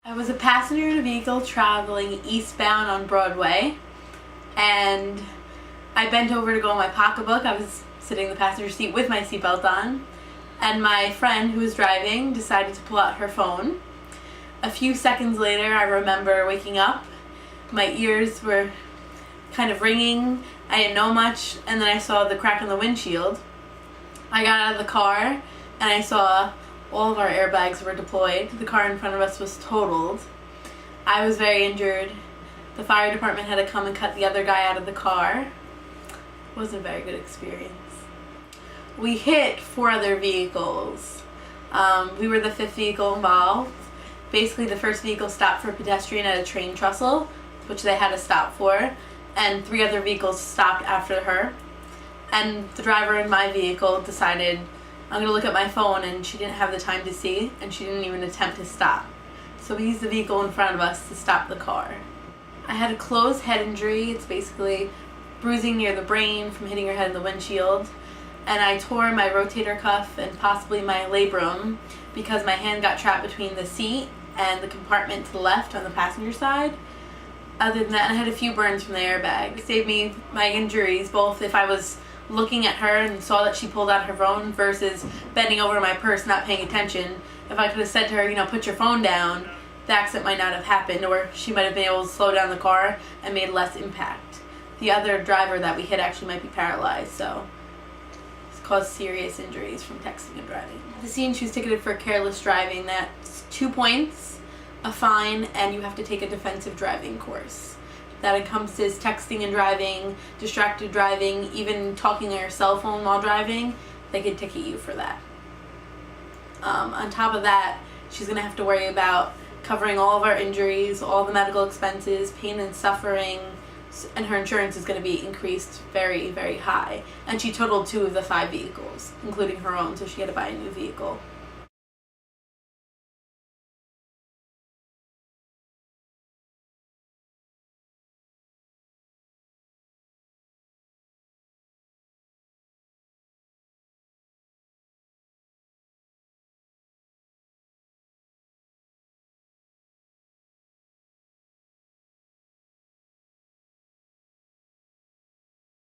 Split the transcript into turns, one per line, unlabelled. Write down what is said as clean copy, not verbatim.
I was a passenger in a vehicle traveling eastbound on Broadway, and I bent over to go in my pocketbook. I was sitting in the passenger seat with my seatbelt on, and my friend who was driving decided to pull out her phone. A few seconds later, I remember waking up. My ears were kind of ringing. I didn't know much, and then I saw the crack in the windshield. I got out of the car, and I saw all of our airbags were deployed. The car in front of us was totaled. I was very injured. The fire department had to come and cut the other guy out of the car. It wasn't a very good experience. We hit 4 other vehicles. We were the 5th vehicle involved. Basically, the first vehicle stopped for a pedestrian at a train trestle, which they had to stop for, and 3 other vehicles stopped after her. And the driver in my vehicle decided, I'm going to look at my phone, and she didn't have the time to see, and she didn't even attempt to stop. So we used the vehicle in front of us to stop the car. I had a closed head injury. It's basically bruising near the brain from hitting your head in the windshield. And I tore my rotator cuff and possibly my labrum because my hand got trapped between the seat and the compartment to the left on the passenger side. Other than that, I had a few burns from the airbag. It saved me my injuries, both if I was looking at her and saw that she pulled out her phone versus bending over my purse not paying attention. If I could have said to her, put your phone down, the accident might not have happened, or she might have been able to slow down the car and made less impact. The other driver that we hit actually might be paralyzed, so it's caused serious injuries from texting and driving. At the scene, she was ticketed for careless driving. That's 2 points, a fine, and you have to take a defensive driving course. That encompasses texting and driving, distracted driving, even talking on your cell phone while driving. They could ticket you for that. On top of that, she's going to have to worry about covering all of our injuries, all the medical expenses, pain and suffering, and her insurance is going to be increased very, very high. And she totaled 2 of the 5 vehicles, including her own, so she had to buy a new vehicle.